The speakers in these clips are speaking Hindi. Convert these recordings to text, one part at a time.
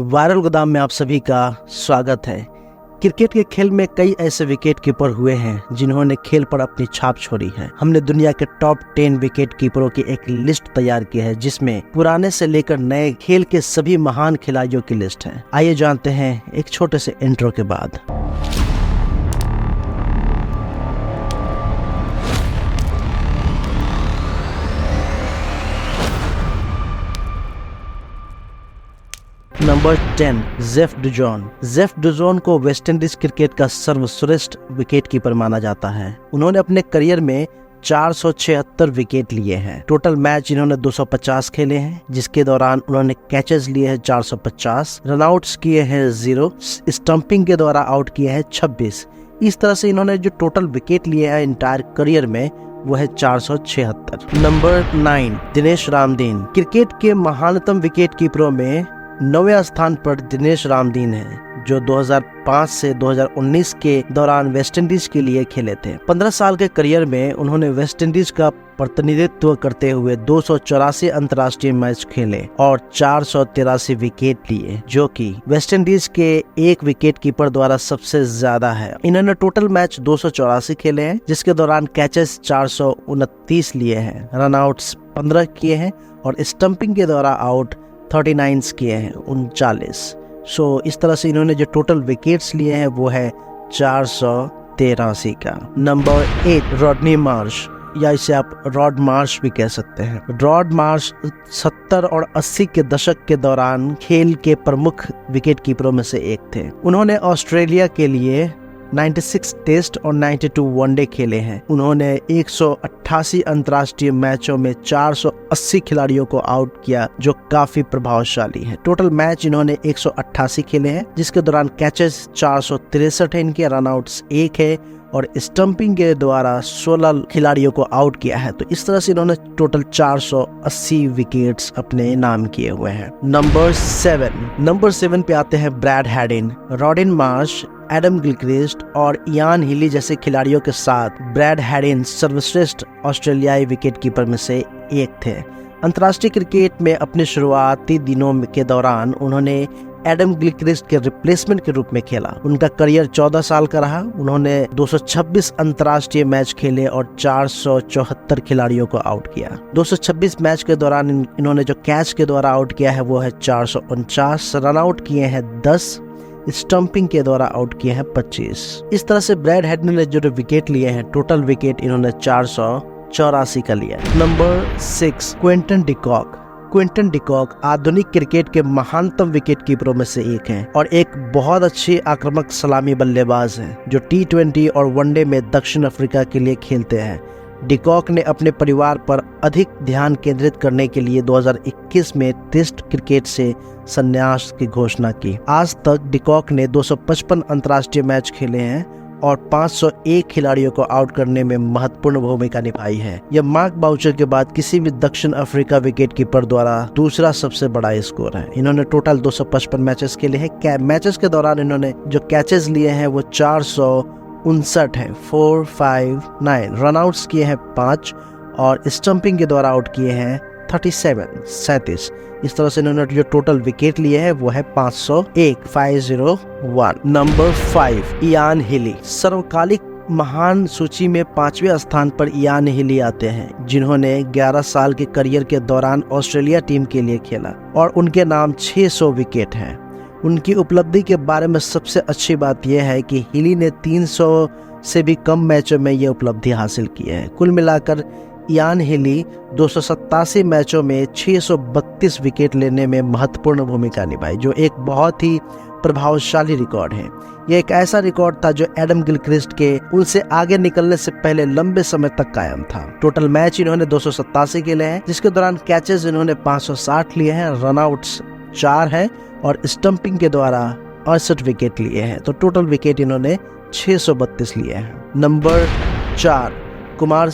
वायरल गोदाम में आप सभी का स्वागत है। क्रिकेट के खेल में कई ऐसे विकेट कीपर हुए हैं जिन्होंने खेल पर अपनी छाप छोड़ी है। हमने दुनिया के टॉप 10 विकेट कीपरों की एक लिस्ट तैयार की है जिसमें पुराने से लेकर नए खेल के सभी महान खिलाड़ियों की लिस्ट है। आइए जानते हैं एक छोटे से इंट्रो के बाद। Number 10 Jeff Dujon. Jeff Dujon को वेस्टइंडीज क्रिकेट का सर्वश्रेष्ठ विकेट कीपर माना जाता है। उन्होंने अपने करियर में 476 विकेट लिए हैं। टोटल मैच इन्होंने 250 खेले हैं, जिसके दौरान उन्होंने कैचेस लिए हैं 450, रनआउट्स किए हैं 0, स्टंपिंग के द्वारा आउट किए हैं 26। इस तरह से इन्होंने जो टोटल विकेट लिए हैं इंटायर करियर में वो है 476। नंबर 9 दिनेश रामदीन। क्रिकेट के महानतम विकेट कीपरों में 9वें स्थान पर दिनेश रामदीन है, जो 2005 से 2019 के दौरान वेस्टइंडीज के लिए खेले थे। 15 साल के करियर में उन्होंने वेस्टइंडीज का प्रतिनिधित्व करते हुए 284 अंतर्राष्ट्रीय मैच खेले और 483 विकेट लिए, जो कि वेस्टइंडीज के एक विकेट कीपर द्वारा सबसे ज्यादा है। इन्होंने टोटल मैच 284 खेले हैं, जिसके दौरान कैचेस 429 लिए हैं, रनआउट्स 15 किए हैं और स्टंपिंग के द्वारा आउट 39 किए हैं 39। इस तरह से इन्होंने जो टोटल विकेट्स लिए हैं वो है 483 का। नंबर 8 रॉडनी मार्श, या इसे आप रॉड मार्श भी कह सकते हैं। रॉड मार्श 70 और 80 के दशक के दौरान खेल के प्रमुख विकेट कीपरों में से एक थे। उन्होंने ऑस्ट्रेलिया के लिए 96 टेस्ट और 92 वनडे खेले हैं। उन्होंने 188 अंतर्राष्ट्रीय मैचों में 480 खिलाड़ियों को आउट किया, जो काफी प्रभावशाली है। टोटल मैच इन्होंने 188 खेले हैं, जिसके दौरान कैचेस 463 है, इनके रनआउट्स 1 है और स्टंपिंग के द्वारा 16 खिलाड़ियों को आउट किया है। तो इस तरह से इन्होंने टोटल 480 विकेट्स अपने नाम किए हुए हैं। नंबर 7 पे आते हैं Brad Haddin. Rodin Marsh, Adam Gilchrist और इयान हिली जैसे खिलाड़ियों के साथ ब्रैड हैडिन सर्वश्रेष्ठ ऑस्ट्रेलियाई विकेट कीपर में से एक थे। अंतर्राष्ट्रीय क्रिकेट में अपने शुरुआती दिनों के दौरान उन्होंने एडम गिलक्रिस्ट के रिप्लेसमेंट के रूप में खेला। उनका करियर 14 साल का रहा। उन्होंने 226 अंतर्राष्ट्रीय मैच खेले और 474 खिलाड़ियों को आउट किया। 226 मैच के दौरान इन्होंने जो कैच के द्वारा आउट किया है वो है 449, रनआउट किए हैं 10, स्टंपिंग के द्वारा आउट किए हैं 25। इस तरह से ब्रैड हैडिन ने जो विकेट लिए हैं, टोटल विकेट इन्होंने 484 का लिया। Number 6 Quinton de Kock. Quinton de Kock आधुनिक क्रिकेट के महानतम विकेट कीपरों में से एक हैं और एक बहुत अच्छे आक्रामक सलामी बल्लेबाज हैं, जो T20 और वनडे में दक्षिण अफ्रीका के लिए खेलते हैं। डिकॉक ने अपने परिवार पर अधिक ध्यान केंद्रित करने के लिए 2021 में टेस्ट क्रिकेट से संन्यास की घोषणा की। आज तक डिकॉक ने 255 अंतर्राष्ट्रीय मैच खेले हैं और 501 खिलाड़ियों को आउट करने में महत्वपूर्ण भूमिका निभाई है। यह मार्क बाउचर के बाद किसी भी दक्षिण अफ्रीका विकेट कीपर द्वारा दूसरा सबसे बड़ा स्कोर है। इन्होंने टोटल 255 मैचेस खेले हैं। मैचेस के दौरान इन्होंने जो कैचेस लिए हैं वो 459 है, 459, रनआउट्स किए हैं 5 और स्टंपिंग के द्वारा आउट किए हैं 37। इस तरह से इन्होंने जो टोटल विकेट लिए हैं वो है 501। नंबर 5 इयान हिली। सर्वकालिक महान सूची में 5वें स्थान पर इयान हिली आते हैं, जिन्होंने 11 साल के करियर के दौरान ऑस्ट्रेलिया टीम के लिए खेला और उनके नाम 600 विकेट हैं। उनकी उपलब्धि के बारे में सबसे अच्छी बात यह है कि हिली ने 300 से भी कम मैचों में यह उपलब्धि हासिल की है। कुल मिलाकर इयान हिली 287 मैचों में 632 विकेट लेने में महत्वपूर्ण भूमिका निभाई, जो एक बहुत ही प्रभावशाली रिकॉर्ड है। यह एक ऐसा रिकॉर्ड था जो एडम गिलक्रिस्ट के उनसे आगे निकलने से पहले लंबे समय तक कायम था। टोटल मैच इन्होंने 287 खेले हैं, जिसके दौरान कैचेस इन्होंने 560 लिए हैं, रनआउट्स 4 हैं और स्टंपिंग के द्वारा 68 विकेट लिए हैं। तो टोटल विकेट इन्होंने 632 लिए हैं। नंबर 4 कुमार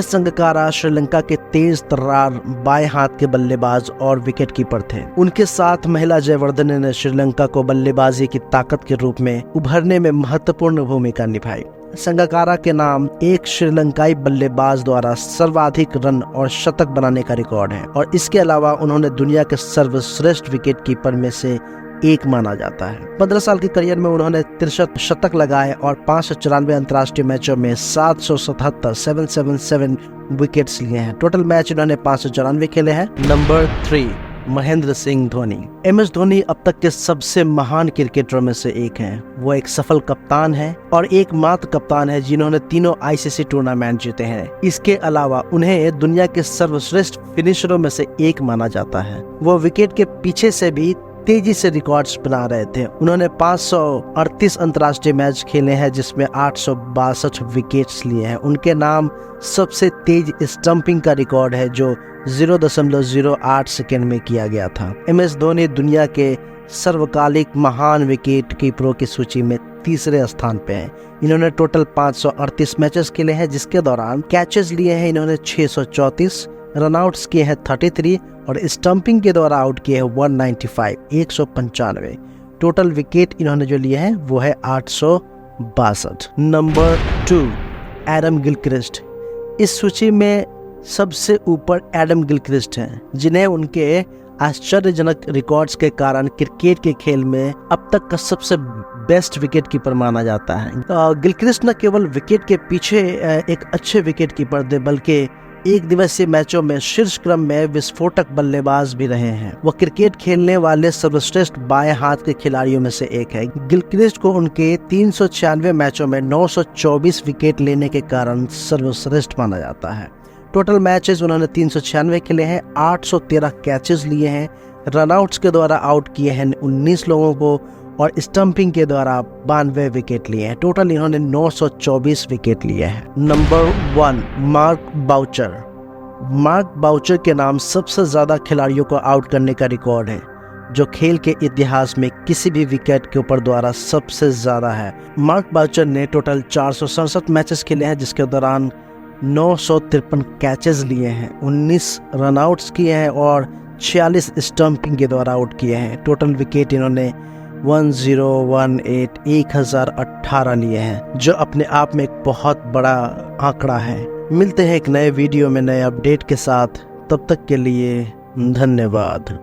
संगकारा श्रीलंका के तेज तर्रार बाएं हाथ के बल्लेबाज और विकेट कीपर थे। उनके साथ महिला जयवर्धने ने श्रीलंका को बल्लेबाजी की ताकत के रूप में उभरने में महत्वपूर्ण भूमिका निभाई। संगकारा के नाम एक श्रीलंकाई बल्लेबाज द्वारा सर्वाधिक रन और शतक बनाने का रिकॉर्ड है और इसके अलावा उन्होंने दुनिया के सर्वश्रेष्ठ विकेट कीपर में से एक माना जाता है। 15 साल की करियर में उन्होंने 63 शतक लगाए और 594 अंतर्राष्ट्रीय मैचों में 777 विकेट्स लिए हैं। टोटल मैच इन्होंने 594 खेले हैं। नंबर 3, महेंद्र सिंह धोनी। MS धोनी अब तक के सबसे महान क्रिकेटरों में से एक हैं। वो एक सफल कप्तान है और एकमात्र कप्तान है जिन्होंने तीनों ICC टूर्नामेंट जीते हैं। इसके अलावा उन्हें दुनिया के सर्वश्रेष्ठ फिनिशरों में से एक माना जाता है। वो विकेट के पीछे से भी तेजी से रिकॉर्ड्स बना रहे थे। उन्होंने 538 अंतर्राष्ट्रीय मैच खेले हैं जिसमें 862 विकेट्स लिए हैं। उनके नाम सबसे तेज स्टंपिंग का रिकॉर्ड है जो 0.08 सेकेंड में किया गया था। MS धोनी दुनिया के सर्वकालिक महान विकेट कीपरों की सूची में तीसरे स्थान पे हैं। इन्होंने टोटल 538 मैचेस खेले हैं जिसके दौरान कैचेस लिए हैं इन्होंने 634, रनआउट्स किए हैं 33 और स्टंपिंग के द्वारा आउट किए हैं 195। टोटल विकेट इन्होंने जो लिए हैं वो है 862। Number 2, Adam Gilchrist. इस सूची में सबसे ऊपर एडम गिलक्रिस्ट हैं जिन्हें उनके आश्चर्यजनक रिकॉर्ड्स के कारण क्रिकेट के खेल में अब तक का सबसे बेस्ट विकेट कीपर माना जाता है। गिलक्रिस्ट न केवल विकेट के पीछे एक अच्छे विकेट कीपर थे बल्कि एक दिवसीय मैचों में शीर्ष क्रम में विस्फोटक बल्लेबाज भी रहे हैं। वह क्रिकेट खेलने वाले सर्वश्रेष्ठ बाएं हाथ के खिलाड़ियों में से एक है। गिलक्रिस्ट को उनके 396 मैचों में 924 विकेट लेने के कारण सर्वश्रेष्ठ माना जाता है। टोटल मैचेस उन्होंने 396 खेले हैं, 813 कैचेस लिए हैं, रनआउट्स के द्वारा आउट किए हैं 19 लोगों को और स्टंपिंग के द्वारा 92 विकेट लिए हैं। टोटल इन्होंने 924 विकेट लिए हैं। नंबर 1, मार्क बाउचर के नाम सबसे ज्यादा खिलाड़ियों को आउट करने का रिकॉर्ड है जो खेल के इतिहास में किसी भी विकेट के ऊपर द्वारा सबसे ज्यादा है। मार्क बाउचर ने टोटल 467 मैचेस खेले हैं जिसके दौरान 953 कैचेस लिए हैं, 19 रनआउट्स किए हैं और 46 स्टंपिंग के द्वारा आउट किए हैं। टोटल विकेट इन्होंने 1018 लिए हैं जो अपने आप में एक बहुत बड़ा आंकड़ा है। मिलते हैं एक नए वीडियो में नए अपडेट के साथ, तब तक के लिए धन्यवाद।